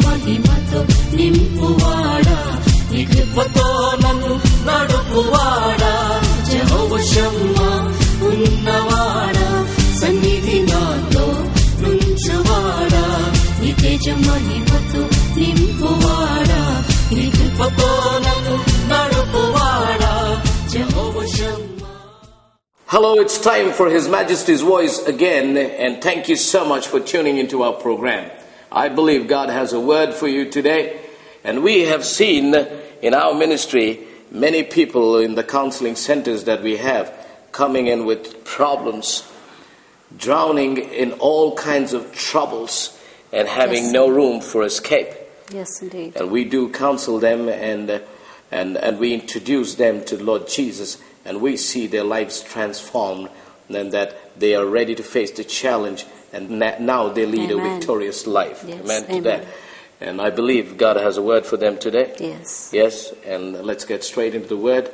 మహిమతో నింపువాడా, నీ కృపతో నన్ను నడుపువాడా, యెహోవా షమ్మా ఉన్నవాడా, సన్నిధి నాతో నుంచువాడా, నీ తేజ మహిమతో నింపువాడా, నీ కృపతో నన్ను నడుపువాడా, యెహోవా Shammah. Hello, it's time for His Majesty's Voice again, and thank you so much for tuning into our program. I believe God has a word for you today, and we have seen in our ministry many people in the counseling centers that we have coming in with problems, drowning in all kinds of troubles and having no room for escape. Yes, indeed. And we do counsel them and we introduce them to Lord Jesus, and we see their lives transformed, and that they are ready to face the challenge, and now they lead a victorious life. Yes. Amen to that. And I believe God has a word for them today. Yes. Yes, and let's get straight into the word.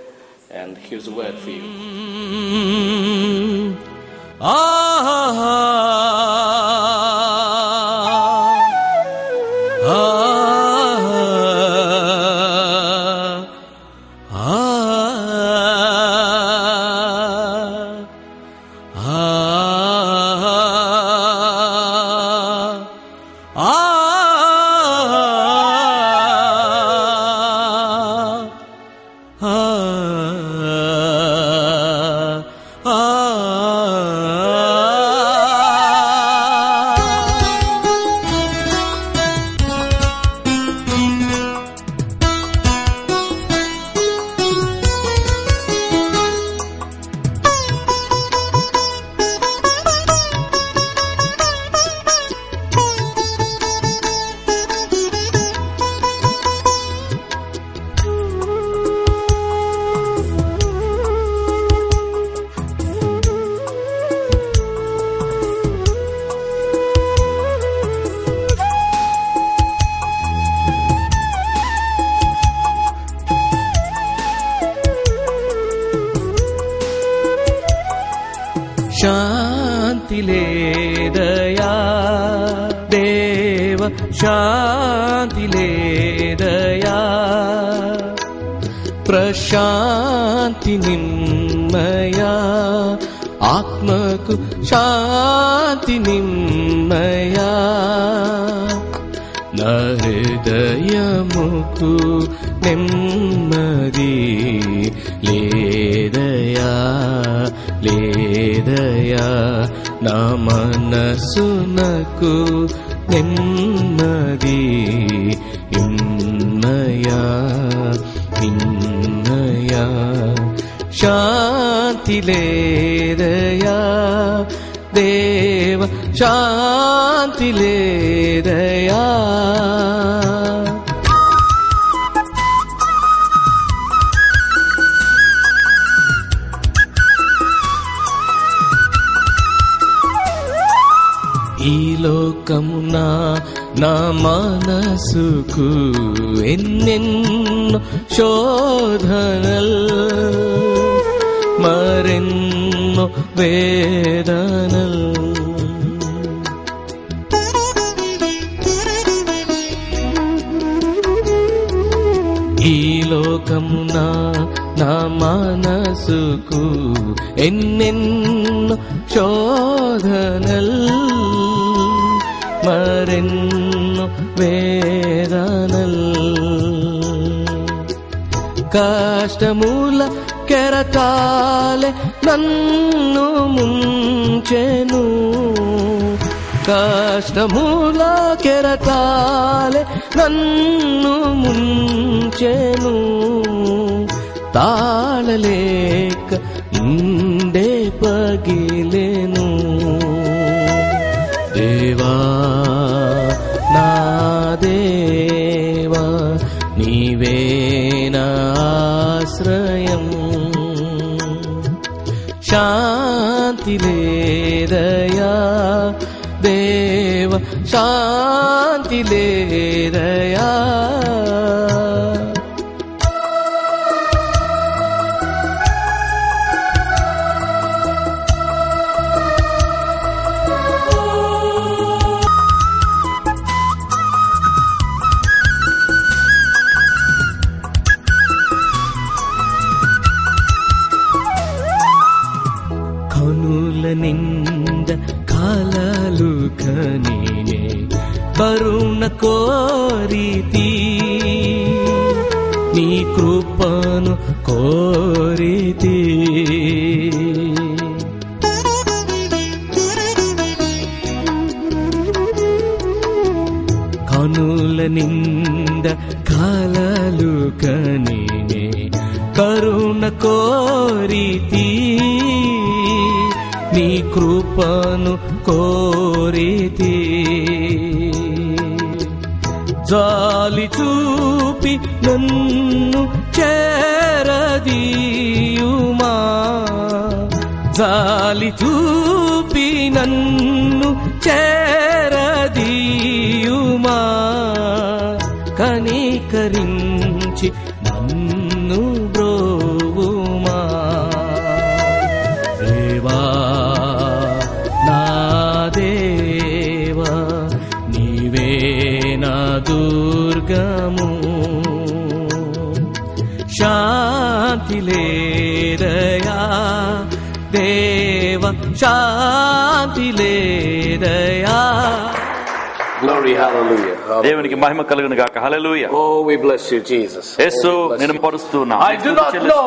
And here's a word for you. శాంతి లేదయా దేవ, శాంతి లేదయా, ప్రశాంతి నిమ్మయా, ఆత్మకు శాంతి నిమ్మయా, నా హృదయముకు నెమ్మది లేదయా, లేదయా, నా మనసునకు నెమ్మది ఇమ్మయా, ఇమ్మయా, శాంతి లేదయా దేవ, శాంతి లేదయా. ఈ లోకమున నా మనసుకు ఎన్నెన్నో శోధనల్, మరెన్నో వేదనల్, ఈ లోకమున నా మనసుకు ఎన్నెన్నో శోధనల్, మరెన్నో వేదనల్, కష్టముల కెరటాలే నన్ను ముంచెను, కష్టముల కెరటాలే నన్ను ముంచెను, తాళలేక ఇండే పగిలెను, దేవా నా దేవా నీవే నా ఆశ్రయం, శాంతి లేదయా దేవ, శాంతి లేదయా. కోరితి, నీ కృపను కోరితి. కనుల నింద కలలు కనినే కరుణ కోరితి, నీ కృపను కోరితి. జాలి చూపి నన్ను చేరదీయుమా, జాలి చూపి నన్ను చేరదీయుమా, కనికరించి నన్ను బ్రోవుమా. దేవా నా దేవా, నీవే నా దుర్గము, శాంతి లేదయా దేవ, శాంతి లేదయా. Glory, hallelujah. దేవునికి మహిమ కలుగును గాక. హల్లెలూయా. Oh, we bless you, Jesus. యేసు నిన్ను పరుస్తున్నా. I do not know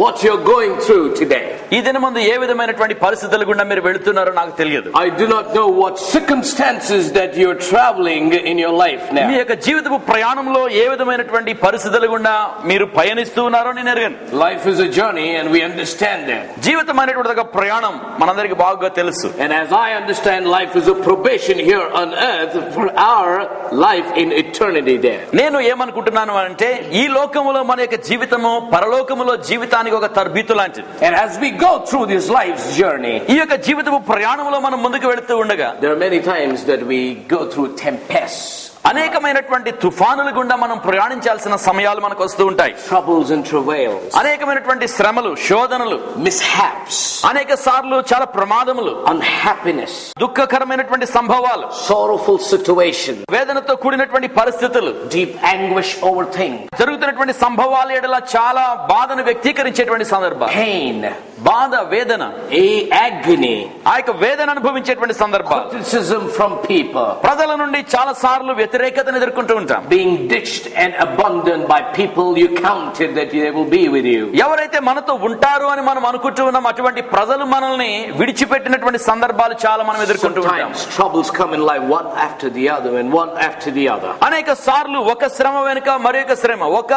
what you're going through today. ఈ దినమందు ఏ విధమైనటువంటి పరిస్థితుల గుండా మీరు వెళ్తున్నారో నాకు తెలియదు. I do not know what circumstances that you're traveling in your life now. మీ యొక్క జీవితపు ప్రయాణంలో ఏ విధమైనటువంటి పరిస్థితుల గుండా మీరు పయనిస్తూ ఉన్నారో నేను ఎరుగను. Life is a journey and we understand that. జీవితం అనేటువంటి ఒక ప్రయాణం మనందరికీ బాగా తెలుసు. And as I understand, life is a probation here on earth for our life in eternity there. నేను ఏమనుకుంటున్నాను అంటే ఈ లోకములో మన యొక్క జీవితము పరలోకములో జీవితానికి ఒక తర్బీతు లాంటిది. And as we go through this life's journey, ఈ యొక్క జీవితపు ప్రయాణంలో మనం ముందుకు వెళుతూ ఉండగా there are many times that we go through tempests, అనేకమైనటువంటి తుఫానుల గుండా మనం ప్రయాణించాల్సిన సమయాలు మనకు వస్తూ ఉంటాయి. troubles and travails, అనేకమైనటువంటి శ్రమలు, శోధనలు, mishaps, అనేక సార్లు చాలా ప్రమాదములు, unhappiness, దుఃఖకరమైనటువంటి సంభవాలు, sorrowful situations, వేదనతో కూడినటువంటి పరిస్థితులు, deep anguish over things, జరుగుతున్నటువంటి సంభవాల ఎడల చాలా బాధను వ్యక్తీకరించేటువంటి సందర్భాలు, pain, బాధ, వేదన, agony, ఆ యొక్క వేదన అనుభవించేటువంటి సందర్భాలు, criticism from people, ప్రజల నుండి చాలా సార్లు వ్యతిరేకతను ఎదుర్కొంటూ ఉంటాం. being ditched and abandoned by people you counted that they will be with you. ఎవరైతే మనతో ఉంటారు అని మనం అనుకుంటూ ఉన్నాం అటువంటి ప్రజలు మనల్ని విడిచిపెట్టినటువంటి సందర్భాలు చాలా మనం ఎదుర్కొంటూ ఉంటాం. Sometimes troubles come in life one after the other and one after the other. అనేక సార్లు ఒక శ్రమ వెనుక మరొక శ్రమ, ఒక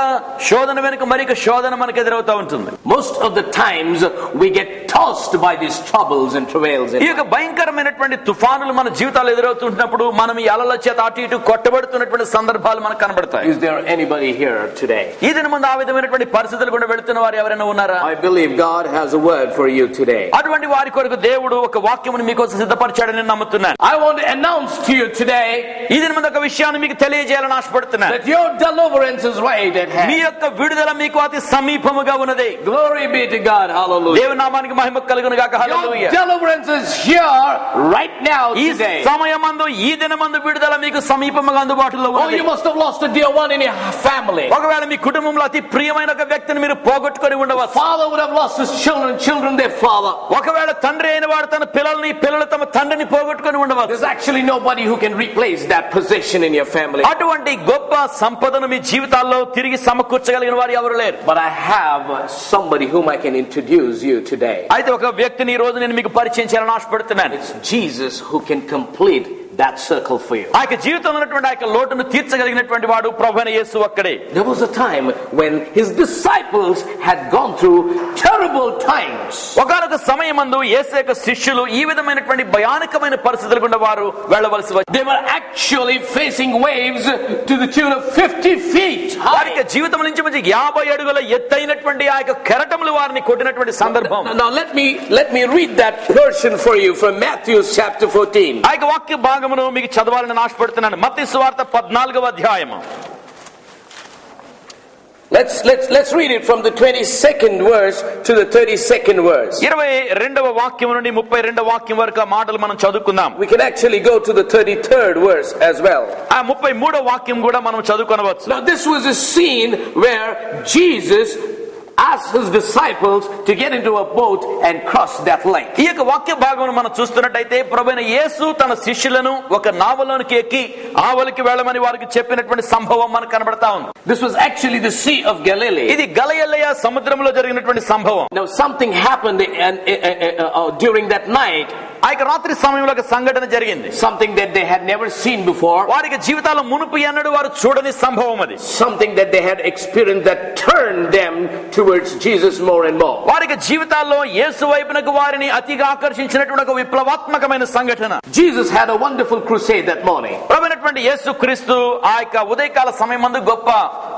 శోధన వెనుక మరొక శోధన మనకు ఎదురవుతూ ఉంటుంది. Most of the times we get tossed by these troubles and travails. ఈ యొక్క భయంకరమైనటువంటి తుఫానులు మన జీవితాలు ఎదురవుతున్నప్పుడు మనం ఈ అలల చేత అటు ఇటు కొట్టబడుతున్నటువంటి సందర్భాలు మనకు కనబడతాయి. Is there anybody here today? ఈ దిన ముందు ఆ విధమైనటువంటి పరిస్థితులు కూడా వెళుతున్న వారు ఎవరైనా ఉన్నారా? I believe God has a word for you today. అటువంటి వారి కొరకు దేవుడు ఒక వాక్యమును మీకోసం సిద్ధపరిచాడని నేను నమ్ముతున్నాను. I want to announce to you today ఈ దిన ముందు ఒక విషయాన్ని మీకు తెలియజేయాలని ఆశపడుతున్నాను. that your deliverance is right at hand. మీ యొక్క విడుదల మీకు అతి సమీపముగా ఉన్నది. Glory be to God. Hallelujah. దేవుని నామానికి మహిమ కలుగును గాక. హల్లెలూయా. Your deliverance is here right now ఈ today. సమయమందు ఈ దినమందు విడుదల మీకు సమీపముగా అందుబాటులో Oh, ఉన్నది. you must have lost a dear one in your family. ఒకవేళ మీ కుటుంబంలో అతి ప్రియమైన ఒక వ్యక్తిని మీరు పోగొట్టుకొని ఉండవచ్చు. Father would have lost his children, children their father. ఒకవేళ తండ్రి అయిన వాడు తన పిల్లల్ని, పిల్లలు తమ తండ్రిని పోగొట్టుకొని ఉండవచ్చు. There's actually nobody who can replace that possession in your family. అటువంటి గొప్ప సంపదను మీ జీవితాల్లో తిరిగి సమకూర్చగలిగిన వారు ఎవరు లేరు. But I have somebody whom I can introduce you today. అయితే ఒక వ్యక్తిని ఈ రోజు నేను మీకు పరిచయం చేయాలని ఆశపడుతున్నాను. It's Jesus who can complete that circle for you. ఆ యొక్క జీవితంలో ఉన్నటువంటి ఆ యొక్క లోటును తీర్చగలిగినటువంటి వాడు ప్రభువైన యేసు ఒక్కడే. There was a time when his disciples had gone through terrible times. ఒకనొక సమయమందు యేసు యొక్క శిష్యులు ఈ విధమైనటువంటి భయానకమైన పరిస్థితుల గుండా వారు వెళ్ళవలసి వచ్చింది. They were actually facing waves to the tune of 50 feet వారి high. యొక్క జీవితం నుంచి మంచి 50 అడుగుల ఎత్తైనటువంటి ఆ యొక్క కెరటములు వారిని కొట్టినటువంటి సందర్భం. Now let me read that portion for you from Matthew chapter 14. ఆ యొక్క వాక్య భాగమును మీకు చదవాలని ఆశపడుతున్నాను. మత్తయి సువార్త 14వ అధ్యాయము. Let's read it from the 22nd verse to the 32nd verse. 22వ వాక్యం నుండి 32వ వాక్యం వరకు ఆ మాటలు మనం చదువుకుందాం. We can actually go to the 33rd verse as well. ఆ 33వ వాక్యం కూడా మనం చదువుకొనవచ్చు. Now this was a scene where Jesus asked his disciples to get into a boat and cross that lake. ఈ యొక్క వాక్య భాగం మనం చూస్తున్నట్టయితే ప్రభువైన యేసు తన శిష్యులను ఒక నావలోనికి ఎక్కి ఆవలికి వెళ్ళమని వారికి చెప్పినటువంటి సంభవం మనకు కనబడతా ఉంది. This was actually the Sea of Galilee. ఇది గలిలయ సముద్రంలో జరిగినటువంటి సంభవం. Now something happened during that night. ఆ యొక్క రాత్రి సమయంలో ఒక సంఘటన జరిగింది. Something that they had never seen before. వారికి జీవితాల్లో మునుపు ఎన్నడూ వారు చూడని సంభవం అది. Something that they had experienced that turned them towards Jesus more and more. వారికి జీవితాల్లో యేసు వైపునకు వారిని అతిగా ఆకర్షించినటువంటి ఒక విప్లవాత్మకమైన సంఘటన. Jesus had a wonderful crusade that morning. ప్రభువైనటువంటి యేసు క్రీస్తు ఆ యొక్క ఉదయకాల సమయమందు గొప్ప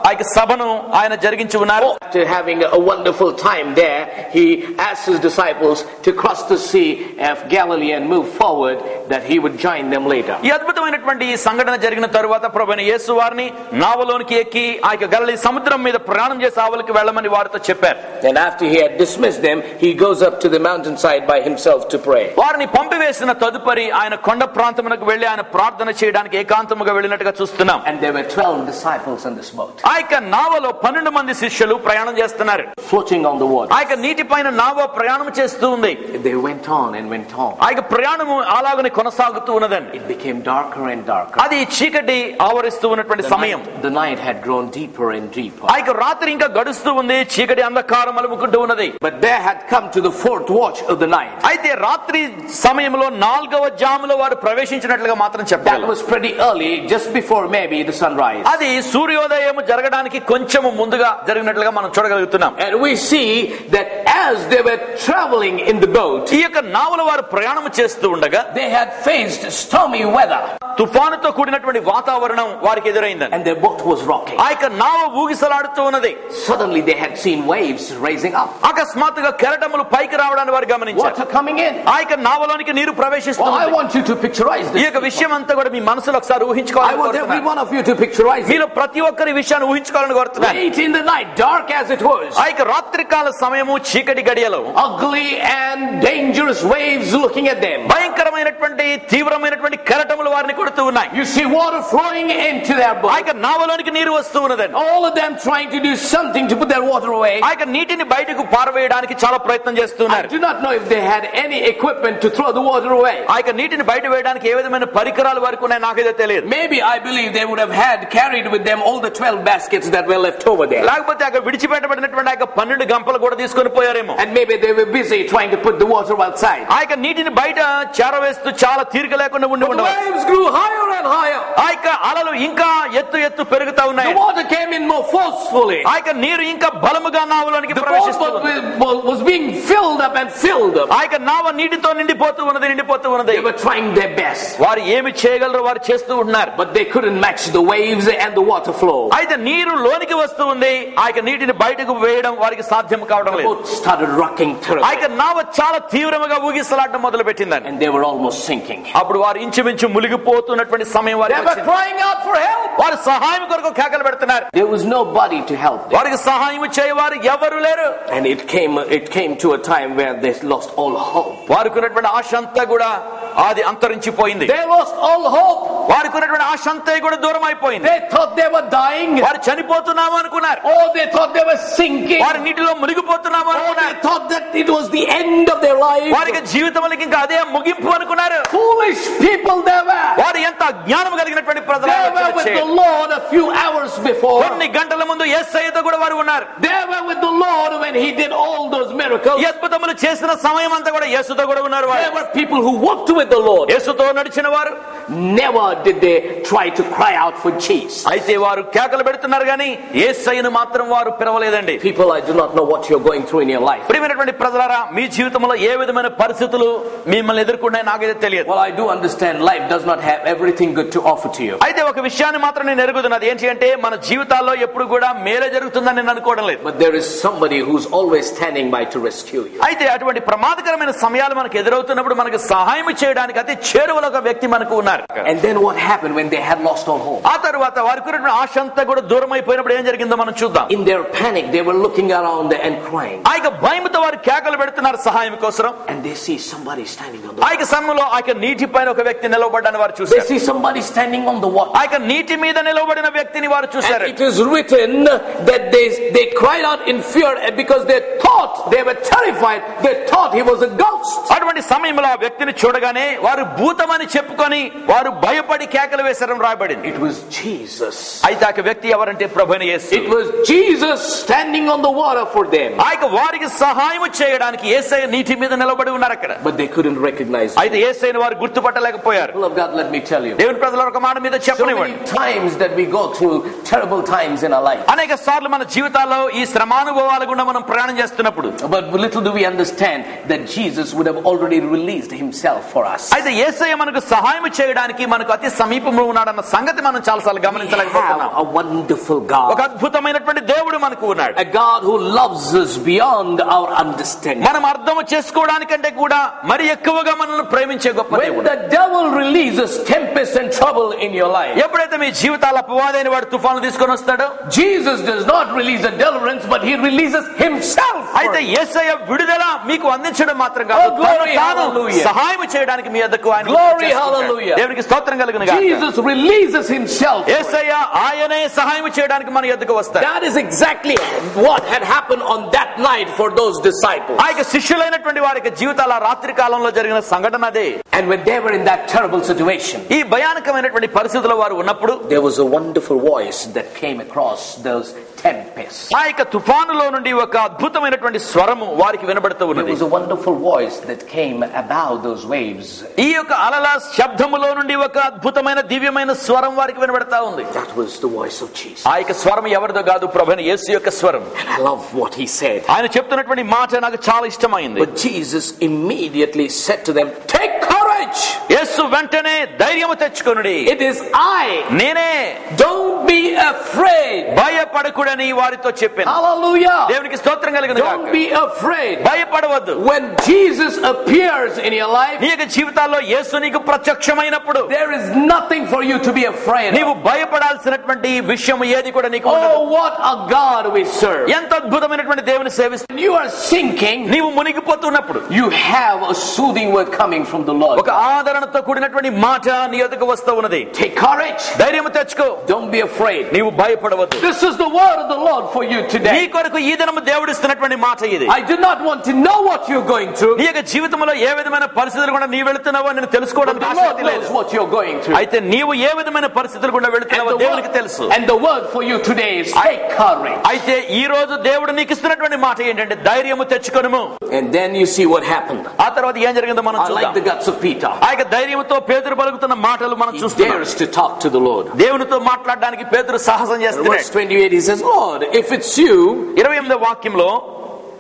ఆ యొక్క సభను ఆయన జరిగించి ఉన్నారు. After having a wonderful time there, he asked his disciples to cross the Sea of Galilee and move forward, that he would join them later. ఈ అద్భుతమైనటువంటి ఈ సంఘటన జరిగిన తరువాత ప్రభువైన యేసు వారిని నావలోనికి ఎక్కి ఆ యొక్క గలిలీ సముద్రం మీద ప్రయాణం చేసి ఆవలికి వెళ్ళమని వారితో చెప్పారు. And after he had dismissed them, he goes up to the mountainside by himself to pray. వారిని పంపివేసిన తదుపరి ఆయన కొండ ప్రాంతమునకు వెళ్లి ఆయన ప్రార్థన చేయడానికి ఏకాంతముగా వెళ్ళినట్టుగా చూస్తున్నాం. And there were 12 disciples in this boat, ఆ యొక్క నావలో 12 మంది శిష్యులు ప్రయాణం చేస్తున్నారు. floating on the water. ఆ యొక్క నీటి పైన నావ ప్రయాణం చేస్తూ ఉంది. They went on and went on. ఆ యొక్క ప్రయాణము అలాగనే కొనసాగుతూ ఉన్నదండి. It became darker and darker. అది చీకటి ఆవరిస్తూ ఉన్నటువంటి సమయం. The night had grown deeper and deeper. ఆ యొక్క రాత్రి ఇంకా గడుస్తూ ఉంది. చీకటి అంధకారం అలుముకుంటూ ఉన్నది. But there had come to the 4th watch of the night. అయితే రాత్రి సమయంలో 4వ జాములో వారు ప్రవేశించినట్లుగా మాత్రం That చెప్పగలం. was pretty early, just before maybe the sunrise. అది సూర్యోదయం జరగడానికి కొంచెం ముందుగా జరిగినట్లుగా మనం చూడగలుగుతున్నాం. And we see that as they were traveling in the boat, ఈ యొక్క నావలో వారు ప్రయాణం చేస్తూ ఉండగా they had faced stormy weather, తుఫానుతో కూడినటువంటి వాతావరణం వారికి ఎదురైందని. and their boat was rocking. ఆ యొక్క నావ ఊగిసలాడుతూ ఉన్నది. Suddenly they had seen waves raising up, అకస్మాత్తుగా కెరటములు పైకి రావడాన్ని వారు గమనించారు. water coming in. ఆ యొక్క నావలోనికి నీరు Well, I ప్రవేశిస్తుంది. want you to picturize ఈ this. యొక్క విషయం అంతా కూడా మీ మనసులో ఒకసారి I want every ఊహించుకోవాలి. one of you to picturize it. మీలో ప్రతి ఒక్కరి విషయాన్ని ఊహించుకోవాలని కోరుతున్నాను. Late in the night, dark as it was, ఆ యొక్క రాత్రికాల సమయము చీకటి గడియలో ugly and dangerous waves looking at them. భయంకరమైనటువంటి తీవ్రమైనటువంటి కెరటములు వారిని కొడుతూ ఉన్నాయి. You see water flowing into their ఆ boat. యొక్క నావలోనికి నీరు వస్తూ ఉన్నదండి. All of them trying to do something to put their water away. ఆ యొక్క నీటిని బయటకు పారవేయడానికి చాలా ప్రయత్నం I చేస్తున్నారు. do not know if they had any equipment to throw the water away. ఆ యొక్క నీటిని బయట వేయడానికి ఏ విధమైన పరికరాలు వారికి ఉన్నాయి నాకైతే తెలియదు. Maybe I believe they would have had carried with them all the 12 baskets that were left over there. లేకపోతే అక్కడ విడిచిపెట్టబడినటువంటి ఆ యొక్క 12 గంపలు కూడా తీసుకొని పోయారేమో. And maybe they were busy trying to put the water outside. ఆ యొక్క నీటిని బయట చేరవేస్తూ చాలా తీరిక లేకుండా ఉండి The ఉండవచ్చు. waves grew higher and higher. ఆ యొక్క అలలు ఇంకా ఎత్తు పెరుగుతా The ఉన్నాయి. water came in more forcefully. ఆ యొక్క నీరు ఇంకా బలముగా నావలోనికి The boat ప్రవేశిస్తుంది. was being filled up and filled up. ఆ యొక్క నావ నీటితో నిండిపోతూ ఉన్నది. They were trying their best, వారు ఏమి చేయగలరో వారు చేస్తూ ఉన్నారు. but they couldn't match the waves and the water flow. అయితే నీరు లోనికి వస్తూ ఉంది. ఆ యొక్క నీటిని బయటకు వేయడం వారికి సాధ్యం కావడం The లేదు. boat started rocking ఆ terribly, యొక్క నావ చాలా తీవ్రంగా ఊగిసలాడడం మొదలు పెట్టిందని. and they were almost sinking. అప్పుడు వారు ఇంచుమించు మునిగిపోతున్నటువంటి సమయం They వారికి were వచ్చింది. crying out for help. వారు సహాయం కొరకు కేకలు పెడుతున్నారు. There was nobody to help them. వారికి సహాయం చేయవారు ఎవరు లేరు. And it came to a time where they lost all hope. వారికి ఉన్నటువంటి ఆశ అంతా కూడా అది అంతరించిపోయింది. They lost all hope. వారికి ఉన్నటువంటి ఆశ అంతా కూడా దూరం అయిపోయింది. They thought they were dying. వారు చనిపోతున్నాము అనుకున్నారు. Oh, they thought they were sinking. వారి నీటిలో మునిగిపోతున్నాము Oh, they అనుకున్నారు. thought that it was the end of their life. వారికి జీవితానికి ఇంకా అదే ముగింపు అనుకున్నారు. Foolish people they were. వారు ఎంత అజ్ఞానం కలిగినటువంటి ప్రజలు. They were with the Lord a few hours before. కొన్ని గంటల ముందు యేసయ్యతో కూడా వారు ఉన్నారు. They were with the Lord when he did all those miracles. ఈ అద్భుతములు చేసిన సమయం అంతా కూడా యేసుతో కూడా ఉన్నారు. There were people who walked with the Lord. యేసుతో నడిచిన వారు Never did they try to cry out for Jesus. అయితే వారు కేకలు పెడుతున్నారు కానీ యేసయ్యను మాత్రం వారు పిలవలేదండి. People, I do not know what you're going through in your life. ప్రియమైనటువంటి ప్రజలారా, మీ జీవితంలో ఏ విధమైన పరిస్థితులు మిమ్మల్ని ఎదుర్కొన్నాయో నాకైతే తెలియదు. Well, I do understand life does not have everything good to offer to you. అయితే ఒక విషయాన్ని మాత్రం నేను ఎరుగుతున్నది ఏంటి అంటే మన జీవితాల్లో ఎప్పుడు కూడా మేలే జరుగుతుందని నేను అనుకోవడం లేదు. But there is somebody who's always standing by to rescue you. అయితే అటువంటి ప్రమాదకరమైన సమయాలు మనకు ఎదురవుతున్నప్పుడు మనకు సహాయం చేయడానికి అతి చేరువలో ఒక వ్యక్తి మనకు ఉన్నారు. And then what happened when they had lost all hope. ఆ తరువాత వారికి ఉన్నటువంటి ఆశ అంతా కూడా దూరం అయిపోయినప్పుడు ఏం జరిగిందో మనం చూద్దాం. In their panic, they were looking around and crying. ఆ యొక్క భయంతో వారు కేకలు పెడుతున్నారు సహాయం కోసం. And they see somebody standing on the ఆ యొక్క సమయంలో ఆ యొక్క నీటి పైన ఒక వ్యక్తి నిలబడ్డాన్ని వారు They చూశారు. see somebody standing on the water. ఆ యొక్క నీటి మీద నిలబడిన వ్యక్తిని వారు చూశారు. And it is written that they cried out in fear because they were terrified. They thought he was a ghost. అటువంటి సమయంలో ఆ వ్యక్తిని చూడగానే వారు భూతమని చెప్పుకొని వారు భయపడి కేకలు వేశారని రాయబడింది. It was Jesus. అయితే ఆ వ్యక్తి ఎవరంటే ప్రభువైన యేసు. It was Jesus standing on the water for them. ఆ యొక్క వారికి సహాయం చేయడానికి యేసయ్య నీటి మీద నిలబడి ఉన్నారు అక్కడ. But they couldn't recognize him. అయితే యేసయ్యను వారు గుర్తుపట్టలేకపోయారు. People of God, let me tell you. దేవుని ప్రజల ఒక మాట మీద So చెప్పనివ్వండి. many times that we go through terrible times in our life. అనేక సార్లు మన జీవితాల్లో ఈ శ్రమానుభవాల గుండా మనం ప్రయాణం చేస్తున్నప్పుడు But little do we understand that Jesus would have already released himself for us. అయితే యేసయ్య మనకు సహాయం చేయడానికి మనకు అతి సమీపంలో ఉన్నాడన్న సంగతి మనం చాలాసార్లు We have గమనించలేకపోతున్నాం. a wonderful ఒక God. అద్భుతమైనటువంటి దేవుడు మనకు ఉన్నాడు. A God who loves us beyond our understanding. మనం అర్థం చేసుకోవడానికంటే కూడా మరి ఎక్కువగా మనల్ని ప్రేమించే గొప్ప When దేవుడు. the devil releases tempest and trouble in your life, ఎప్పుడైతే మీ జీవితాల అపవాదైన వాడు తుఫాను తీసుకొని వస్తాడో Jesus does not release a deliverance, but he releases himself. అయితే యేసయ్య విడుదల మీకు అందించడం మాత్రం కాదు, Oh, glory, తనను తాను hallelujah. సహాయం చేయడానికి మీ వద్దకు ఆయన Glory, చేస్తుంటాడు. hallelujah. దేవునికి స్తోత్రం కలుగును గాక. Jesus releases himself. యేసయ్య ఆయనే సహాయం చేయడానికి మన వద్దకు వస్తాడు. That is exactly what had happened on that night for those disciples. ఆ యొక్క శిష్యులైనటువంటి వారి యొక్క జీవితాల రాత్రి కాలంలో జరిగిన సంఘటన అదే. And when they were in that terrible situation, ఈ భయానకమైనటువంటి పరిస్థితుల్లో వారు ఉన్నప్పుడు there was a wonderful voice that came across those tempests. ఆ యొక్క తుఫానులో నుండి ఒక అద్భుతమైనటువంటి స్వరము వారికి వినబడుతూ There ఉన్నది. was a wonderful voice that came above those waves. ఈ యొక్క అలల శబ్దములో నుండి ఒక అద్భుతమైన దివ్యమైన స్వరం వారికి వినబడతా ఉంది. That was the voice of Jesus. ఆ యొక్క స్వరం ఎవరిదో కాదు, ప్రభువైన యేసు యొక్క స్వరం. And I love what he said. ఆయన చెప్తున్నటువంటి మాట నాకు చాలా ఇష్టమైంది. But Jesus immediately said to them, "Take courage. యేసు వెంటనే ధైర్యము తెచ్చుకొనుడి, It is I. నేనే, Don't be afraid." భయపడకుడని వారితో చెప్పాను. Hallelujah. దేవునికి స్తోత్రం కలుగును గాక. Don't be afraid. భయపడవద్దు. When Jesus appears in your life, నీ యొక్క జీవితాల్లో యేసు నీకు ప్రత్యక్షమైనప్పుడు there is nothing for you to be afraid నీవు of. భయపడాల్సినటువంటి విషయం ఏది కూడా నీకు ఉండదు. Oh, what a God we serve. ఎంత అద్భుతమైనటువంటి దేవుని సేవిస్తూ When you are sinking, నీవు మునిగిపోతున్నప్పుడు you have a soothing word coming from the Lord. ఒక ఆదరణతో కూడినటువంటి మాట నీ ఎదుగు వస్తూ ఉన్నది. Take courage. ధైర్యం తెచ్చుకో, Don't be afraid. నీవు భయపడవద్దు. This is the word of the Lord for you నీ today. కొరకు ఈ దినము దేవుడిస్తున్నటువంటి మాట ఇది. I do not want to know what you're going through. నీ యొక్క జీవితంలో ఏ విధమైన పరిస్థితులు కూడా నీ వెళుతున్నావో నేను But తెలుసుకోవడానికి the Lord ఆసక్తి knows లేదు. what you're going through. అయితే నీవు ఏ విధమైన పరిస్థితులు కూడా వెళుతున్నావో దేవునికి తెలుసు. And the word for you today is take courage. అయితే ఈ రోజు దేవుడు నీకు ఇస్తున్నటువంటి మాట ఏంటంటే ధైర్యము తెచ్చుకొనుము. And then you see what happened. ఆ తర్వాత ఏం జరిగిందో మనం I like చూద్దాం. the guts of Peter. ఆ యొక్క ధైర్యంతో పేతురు పలుకుతున్న మాటలు మనం He చూస్తున్నాం. dares to talk to the Lord. దేవునితో మాట్లాడడానికి పేతురు సాహసం చేస్తున్నాడు. Verse 28 he says, "Lord, if it's you," 28వ వాక్యంలో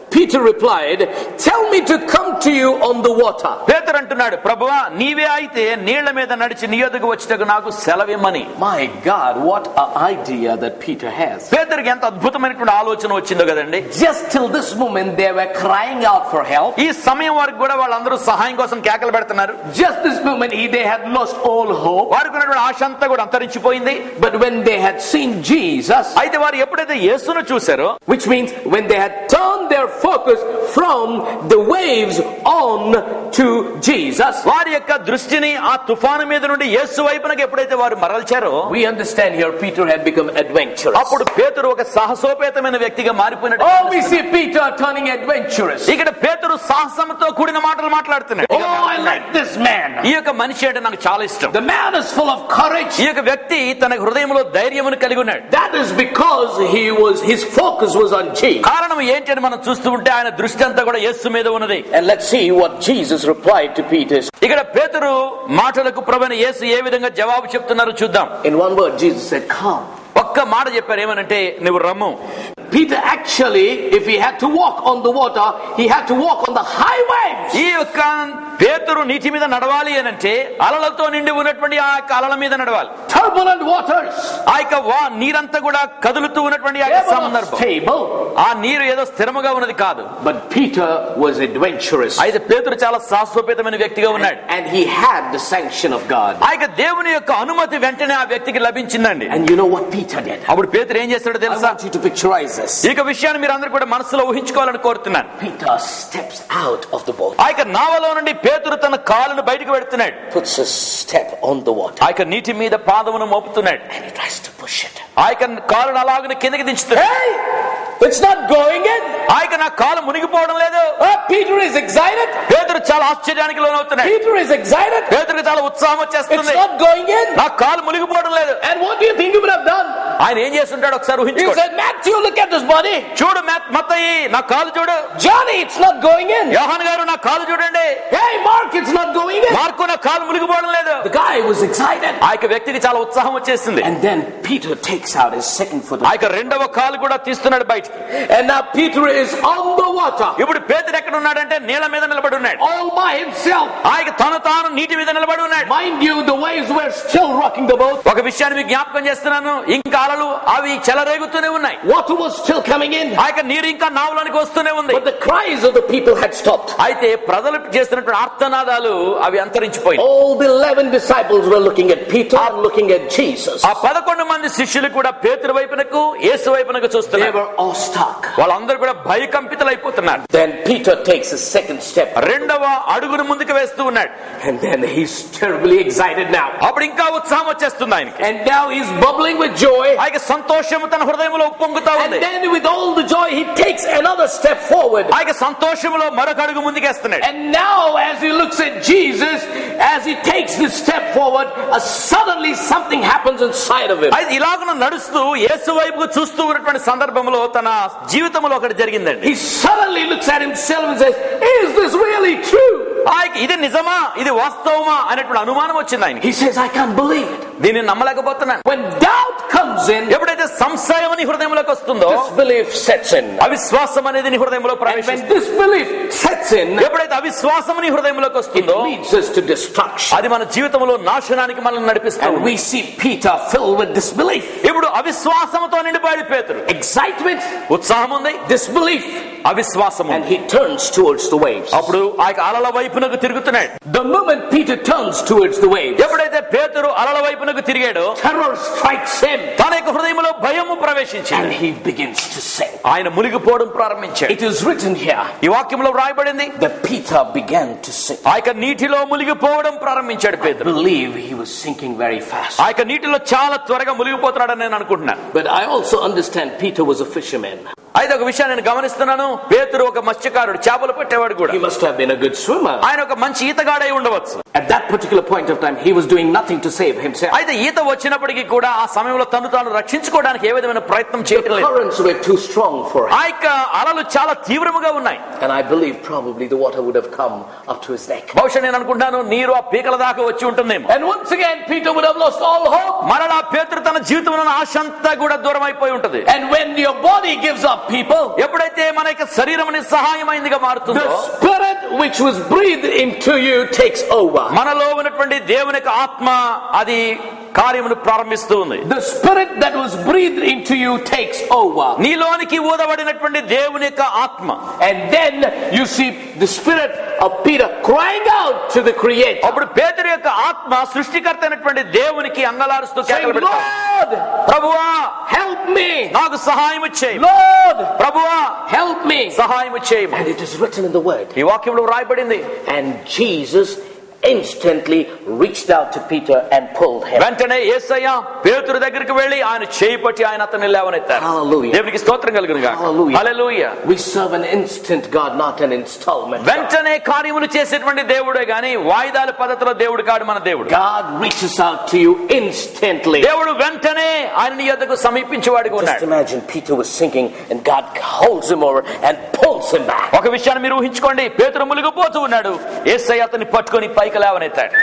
Peter replied, "Tell me to come to you on the water." పేతురు అంటున్నాడు, ప్రభువా నీవే అయితే నీళ్ల మీద నడిచి నీ యొద్దకు వచ్చుటకు నాకు సెలవిమ్మని. My God, what an idea that Peter has. పేతురుకి ఎంత అద్భుతమైనటువంటి ఆలోచన వచ్చిందో కదండి. Just till this moment they were crying out for help. ఈ సమయం వరకు కూడా వాళ్ళందరూ సహాయం కోసం కేకలు పెడుతున్నారు. Just this moment they had lost all hope. వారికి ఉన్నటువంటి ఆశ అంతా కూడా అంతరించిపోయింది. But when they had seen Jesus, అయితే వారు ఎప్పుడైతే యేసును చూశారో, which means when they had turned their focus from the waves on to Jesus, వారి యొక్క దృష్టిని ఆ తుఫాను మీద నుండి యేసు వైపునకు ఎప్పుడైతే వారు మరల్చారో, we understand here Peter had become adventurous. అప్పుడు పేతురు ఒక సాహసోపేతమైన వ్యక్తిగా మారిపోయినట్టు. Oh, we see Peter turning adventurous. ఇక్కడ పేతురు సాహసంతో కూడిన మాటలు మాట్లాడుతున్నాడు. Oh, I like this man. ఈ యొక్క మనిషి అంటే నాకు చాలా ఇష్టం. The man is full of courage. ఈ యొక్క వ్యక్తి తన హృదయంలో ధైర్యమును కలిగి ఉన్నాడు. That is because his focus was on Jesus. కారణం ఏంటి అని మనం చూస్తూ ఉంటే ఆయన దృష్టి అంతా కూడా యేసు మీద ఉన్నది. And let's see what Jesus replied to Peter. ఇక్కడ పేతురు మాటలకు ప్రభువైన యేసు ఏ విధంగా జవాబు చెప్తున్నారో చూద్దాం. In one word, Jesus said, "Come." ఒక్క మాట చెప్పారు, ఏమనంటే నువ్వు రమ్ము. Peter actually, if he had to walk on the water, he had to walk on the high waves. ఈ యొక్క పేతురు పేతురు నీటి మీద నడవాలి అనంటే అలలతో నిండి ఉన్నటువంటి ఆ యొక్క అలల మీద నడవాలి. Turbulent waters. ఆ యొక్క నీరంతా కూడా కదులుతూ ఉన్నటువంటి ఆ సందర్భం. ఆ నీరు ఏదో స్థిరముగా ఉన్నది కాదు. But Peter was adventurous. అయితే పేతురు చాలా సాహసోపేతమైన వ్యక్తిగా ఉన్నాడు. And he had the sanction of God. ఆ యొక్క దేవుని యొక్క అనుమతి వెంటనే ఆ వ్యక్తికి లభించిందండి. And you know what Peter did? అప్పుడు పేతురు ఏం చేస్తాడో I తెలుసా? want you to picturize this. ఈ విషయాన్ని మీరు అందరూ కూడా మనసులో ఊహించుకోవాలని కోరుతున్నాను. Peter steps out of the boat. ఆ యొక్క నావలో నుండి పేతురు తన కాలును బయటకు పెడుతున్నాడు. Puts a step on the water. ఆ యొక్క నీటి మీద పాదమును మోపుతున్నాడు. And he tries to push it. ఆ యొక్క కాలును అలాగనే కిందకి దించుతున్నాడు. Hey! It's not going in. ఆ యొక్క నా కాలు మునిగిపోవడం లేదు. Peter is excited. పేతురు చాలా ఆశ్చర్యానికి లోనవుతున్నాడు. Peter is excited. పేతురుకి చాలా ఉత్సాహం వచ్చేస్తుంది. It's not going in. నా కాలు మునిగిపోవడం లేదు. And what do you think he would have done? ఆయన ఏం చేస్తుంటాడు ఒకసారి He ఊహించుకోండి. said, Matthew, look at this body. చూడు మత్తయి, నా కాలు చూడు. Johnny, it's not going in. యోహాను గారు, నా కాలు చూడండి. Hey, Mark, it's not going in. Mark, నా కాలు మునిగిపోవడం లేదు. The guy was excited. ఆ యొక్క వ్యక్తికి చాలా ఉత్సాహం వచ్చేసింది. And then Peter takes out his second foot. ఆ యొక్క రెండవ కాలు కూడా తీస్తున్నాడు బయటికి. And now Peter is on the water. ఇప్పుడు పేతురు ఎక్కడ ఉన్నాడంటే నీళ్ళ మీద నిలబడి ఉన్నాడు. All by himself. ఆ యొక్క తాను నీటి మీద నిలబడి ఉన్నాడు. Mind you, the waves were still rocking the boat. ఒక విషయాన్ని మీకు జ్ఞాపకం చేస్తున్నాను. ఇంకా అలలు అవి చెలరేగుతూనే ఉన్నాయి. Water was still coming in. ఆ యొక్క నీరు ఇంకా నావలోనికి వస్తూనే ఉంది. But the cries of the people had stopped. అయితే ప్రజలు చేస్తున్నటువంటి ఆర్తనాదాలు అవి అంతరించిపోయాయి. All the 11 disciples were looking at Peter and looking at Jesus. ఆ 11 మంది శిష్యులు కూడా పేతురు వైపునకు యేసు వైపునకు They చూస్తున్నారు. were awestruck. వాళ్ళందరూ కూడా భయకంపితులైపోతున్నారు. Then Peter takes a second step. రెండవ అడుగును ముందుకు వేస్తూ ఉన్నాడు. And then he's terribly excited now. అప్పుడు ఇంకా ఉత్సాహం వచ్చేస్తుంది ఆయనకి. And now he's bubbling with joy. ఆ యొక్క సంతోషం తన హృదయంలో ఉప్పొంగుతా And ఉంది. then with all the joy, he takes another step forward. ఆ యొక్క సంతోషంలో మరొక అడుగు ముందుకేస్తున్నాడు. And now as he looks at Jesus, as he takes this step forward, suddenly something happens inside of him. అయితే ఇలాగ నడుస్తూ యేసు వైపుకు చూస్తూ ఉన్నటువంటి సందర్భంలో తన జీవితంలో ఒకటి జరిగిందండి. He suddenly looks at himself and says, is this really true? ఇది నిజమా, ఇది వాస్తవమా అనేటువంటి అనుమానం వచ్చింది ఆయనకి. He says, I can't believe it. దీన్ని నమ్మలేకపోతున్నాను. When doubt comes in, ఎప్పుడైతే సంశయం నీ హృదయంలోకి వస్తుందో disbelief sets in. అవిశ్వాసం అనేది నీ హృదయంలో And when ప్రవేశిస్తుంది. disbelief sets in, ఎప్పుడైతే అవిశ్వాసం నీ హృదయంలోకి it వస్తుందో leads us to destruction. అది మన జీవితంలో నాశనానికి మనల్ని నడిపిస్తుంది. And we see Peter filled with disbelief. ఇప్పుడు అవిశ్వాసంతో నిండిపోయాడు పేతురు. Excitement, ఉత్సాహం ఉంది, disbelief. అవిశ్వాసం And ఉంది. he turns towards the waves. అప్పుడు ఆ యొక్క అలల వైపునకు తిరుగుతున్నాడు. The moment Peter turns towards the waves, ఎప్పుడైతే పేతురు అలల వైపునకు తిరిగాడో terror strikes him. తన యొక్క హృదయంలో భయము And ప్రవేశించింది. he begins to sink. ఆయన మునిగిపోవడం ప్రారంభించాడు. It is written here ఈ వాక్యంలో వ్రాయబడింది, that Peter began to sink. ఆ యొక్క నీటిలో మునిగిపోవడం ప్రారంభించాడు I పేతురు. believe he was sinking very fast. ఆ యొక్క నీటిలో చాలా త్వరగా మునిగిపోతున్నాడని నేను అనుకుంటున్నాను. But I also understand Peter was a fisherman. అయితే ఒక విషయాన్ని నేను గమనిస్తున్నాను, పేతురు ఒక మత్స్యకారుడు, చేపలు పట్టేవాడు కూడా. He must have been a good swimmer. ఆయన ఒక మంచి ఈతగాడై ఉండవచ్చు. At that particular point of time, he was doing nothing to save himself. అయితే ఈత వచ్చినప్పటికీ కూడా ఆ సమయంలో తను తాను రక్షించుకోవడానికి ఏ విధమైన ప్రయత్నం చేయటం The లేదు. currents were too strong for him. ఆ యొక్క అలలు చాలా తీవ్రముగా ఉన్నాయి. And I believe probably the water would have come up to his neck. బహుశా నేను అనుకుంటాను నీరు ఆ పీకల దాకా వచ్చి ఉంటుందేమో. And once again, Peter would have lost all hope. మరలా పేతురు తన జీవితంలో ఆశ అంతా కూడా దూరం అయిపోయి ఉంటది. And when your body gives up, people, ఎప్పుడైతే మన యొక్క శరీరం నిస్సహాయమైందిగా మారుతుందో, the spirit which was breathed into you takes over. మనలో ఉన్నటువంటి దేవుని యొక్క ఆత్మ అది కార్యమును ప్రారంభిస్తూ ఉంది. The spirit that was breathed into you takes over. నీలోనికి ఊదబడినటువంటి దేవుని యొక్క ఆత్మ. And then you see the spirit of Peter crying out to the Creator. అప్పుడు పేతురు యొక్క ఆత్మ సృష్టికర్త అయినటువంటి దేవునికి అంగలారుస్తూ Saying, కేకలు పెడతాడు. Lord, ప్రభువా help me. నాకు సహాయం చేయి. Lord, ప్రభువా help me. సహాయం చేయి. And it is written in the word. ఈ వాక్యంలో రాయబడింది, And Jesus instantly reached out to Peter and pulled him. వెంటనే యేసయ్య పేతురు దగ్గరికి వెళ్లి ఆయన చేయి పట్టి ఆయన అతన్ని లేవనెత్తారు. Hallelujah. దేవునికి స్తోత్రం కలుగును గాక. Hallelujah. Hallelujah. We serve an instant God, not an installment God. వెంటనే కార్యములు చేసేటువంటి దేవుడే గాని వాయిదాల పద్ధతిలో దేవుడు కాడు మన దేవుడు. God reaches out to you instantly. దేవుడు వెంటనే ఆయన నీ యొద్దకు సమీపించేవాడిగా Just ఉన్నాడు. imagine Peter was sinking and God holds him over and pulls him back. ఒక విషయాన్ని మీరు ఊహించుకోండి, పేతురు మునిగిపోతూ ఉన్నాడు, యేసయ్య అతన్ని పట్టుకొని పైకి లేవనెత్తాడు.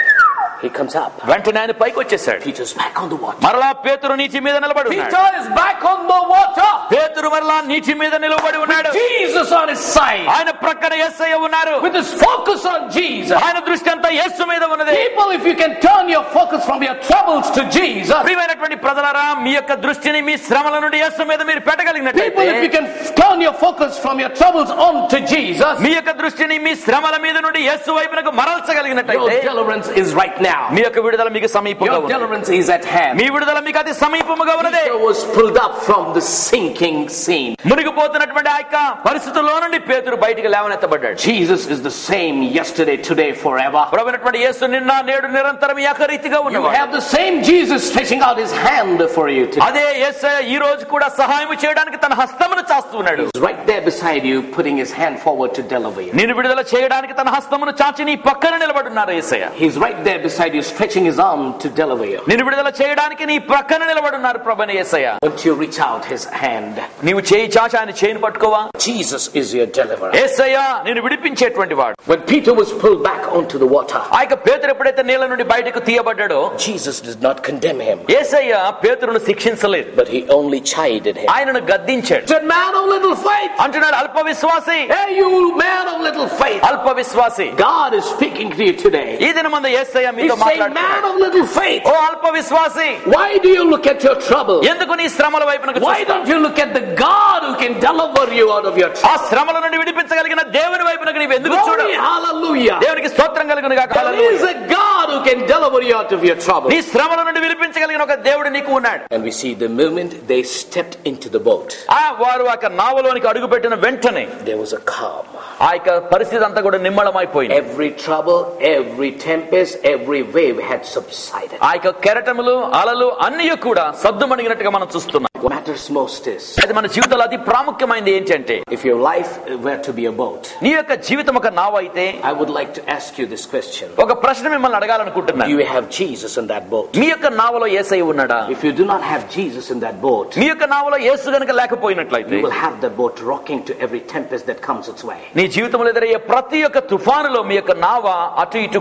He comes up. వెంటనే ఆయన పైకి వచ్చేసాడు. Peter's back on the water. మరలా పేతురు నీటి మీద నిలబడి ఉన్నాడు. Peter is back on the water. పేతురు మరలా నీటి మీద నిలబడి ఉన్నాడు. Jesus on his side. ఆయన ప్రక్కన యేసయ్య ఉన్నారు. With his focus on Jesus. ఆయన దృష్టి అంతా యేసు మీద ఉన్నది. People, if you can turn your focus from your troubles to Jesus. ప్రియమైనటువంటి ప్రజలారా, మీ యొక్క దృష్టిని మీ శ్రమల నుండి యేసు మీద మీరు పెట్టగలిగినట్లయితే, People, if you can turn your focus from your troubles on to Jesus, మీ యొక్క దృష్టిని మీ శ్రమల మీద నుండి యేసు వైపునకు మరల్చగలిగినట్లయితే, your deliverance is right now. మీ యొక్క విడుదల మీకు సమీపంగా Your ఉంది. deliverance is at hand. మీ విడుదల మీకు అతి సమీపముగా ఉన్నది. Peter was pulled up from the sinking scene. మునిగిపోతున్నటువంటి ఆ యొక్క పరిస్థితుల్లో నుండి పేతురు బయటికి లేవనెత్తబడ్డాడు. Jesus is the same yesterday, today, forever. ప్రభువైనటువంటి యేసు నిన్న నేడు నిరంతరం ఏకరీతిగా You ఉన్నవాడు. have the same Jesus stretching out his hand for you today. అదే యేసయ్య ఈ రోజు కూడా సహాయం చేయడానికి తన హస్తమును చాస్తూ ఉన్నాడు. He's right there beside you, putting his hand forward to deliver you. నిన్ను విడుదల చేయడానికి తన హస్తమును చాచి నీ పక్కన నిలబడి ఉన్నారు యేసయ్య. He's right there beside you, stretching his arm to deliver you. నిన్ను విడుదల చేయడానికి నీ ప్రక్కన నిలబడి ఉన్నారు ప్రభువైన యేసయ్య. Won't you reach out his hand? నీవు చేయి చాచి ఆయన చేయిని పట్టుకోవా? Jesus is your deliverer. యేసయ్య నిన్ను విడిపించేటువంటి వాడు. When Peter was pulled back onto the water, ఆ యొక్క పేతురు ఎప్పుడైతే నీళ్ళ నుండి బయటకు తీయబడ్డాడో, Jesus did not condemn him, యేసయ్య పేతురును శిక్షించలేదు, but he only chided him. ఆయనను గద్దించాడు. He said, "Man of little faith, అంటున్నాడు, అల్ప విశ్వాసి, hey you man of little faith." అల్ప విశ్వాసి. God is speaking to you today. ఈ దినమందు యేసయ్య He's మీతో saying, "Man మాట్లాడుతున్నాడు. of little faith, ఓ అల్ప విశ్వాసి, why do you look at your trouble? ఎందుకు నీ శ్రమల వైపునకు Why చూస్తావు? don't you look at the God who can deliver you out of your ఆ trouble?" శ్రమల నుండి విడిపించగలిగిన దేవుని వైపునకు నీవు ఎందుకు చూడవు? Glory, hallelujah. దేవునికి స్తోత్రం కలుగును గాక. There is hallelujah. a God who can deliver you out of your trouble. నీ శ్రమల నుండి విడిపించగలిగిన ఒక దేవుడు నీకు ఉన్నాడు. And we see the moment they stepped into the boat, వారు ఆ నావలోనికి అడుగుపెట్టిన వెంటనే there was a calm. ఆ యొక్క పరిస్థితి అంతా కూడా నిమ్మళమైపోయింది. Every trouble, every tempest, every wave had subsided. ఆ యొక్క కెరటములు అలలు అన్ని కూడా సద్దుమణిగినట్టుగా మనం చూస్తున్నాం. What matters most is, అది మన జీవితంలో అతి ప్రాముఖ్యమైనది ఏంటంటే, if your life were to be a boat, నీ యొక్క జీవితం ఒక నావ అయితే, I would like to ask you this question. ఒక ప్రశ్న మిమ్మల్ని అడగాలనుకుంటున్నాను. Do you have Jesus in that boat? మీ యొక్క నావలో యేసయ్య ఉన్నాడా? If you do not have Jesus in that boat, మీ యొక్క నావలో యేసు గనుక లేకపోయినట్లయితే, you will have the boat rocking to every tempest that comes its way. నీ జీవితంలో ఎదురయ్యే ప్రతి ఒక్క తుఫానులో మీ యొక్క నావ అటు ఇటు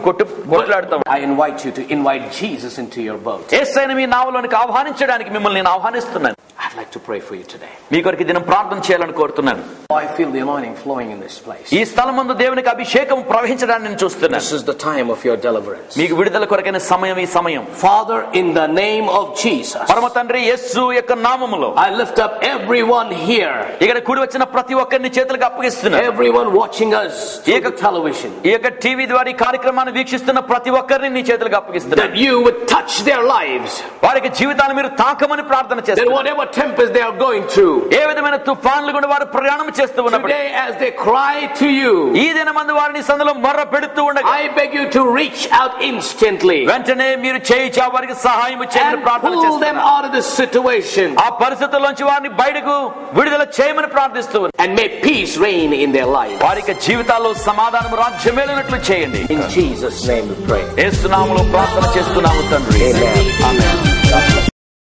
కొట్లాడుతాం. I invite you to invite Jesus into your boat. యేసయ్యను మీ నావలోనికి ఆహ్వానించడానికి మిమ్మల్ని నేను ఆహ్వానిస్తున్నాను. I'd like to pray for you today. మీ కొరకు దినం ప్రార్థన చేయాలని కోరుతున్నాను. I feel the anointing flowing in this place. ఈ స్థలం ముందు దేవునికి అభిషేకం ప్రవహించడాన్ని నేను చూస్తున్నాను. This is the time of your deliverance. మీకు విడుదల కొరకైన సమయం ఈ సమయం. Father, in the name of Jesus, పరమ తండ్రి యేసు యొక్క నామములో I lift up everyone here, ఇక్కడ కూడి వచ్చిన ప్రతి ఒక్కరిని చేతులకు అప్పగిస్తున్నాను. everyone watching us through the television, ఈ యొక్క టీవీ ద్వారా ఈ కార్యక్రమాన్ని వీక్షిస్తున్న ప్రతి ఒక్కరిని నీ చేతులకు అప్పగిస్తున్నాను. that you would touch their lives, వారికి జీవితాలు మీరు తాకమని ప్రార్థన that చేస్తున్నారు. whatever tempest they are going through, ఏ విధమైన తుఫాన్లు కూడా వారు ప్రయాణం చేస్తూ ఉన్నప్పుడు, today as they cry to you, ఈ దినమందు వారిని సందులో మొర్ర పెడుతూ ఉండగా, I beg you to reach out instantly వెంటనే మీరు చేయి వారికి సహాయం చేయమని and ప్రార్థన pull them చేస్తున్నారు. out of this situation, ఆ పరిస్థితుల్లోంచి వారిని బయటకు విడుదల చేయమని ప్రార్థిస్తూ ఉన్నారు. and may peace reign in their lives. వారి యొక్క జీవితాల్లో సమాధానం రాజ్యమేలినట్లు చేయండి. In Jesus' name we pray. యేసు నామములో ప్రార్థన చేస్తున్నాము తండ్రి. Amen. ఆమేన్.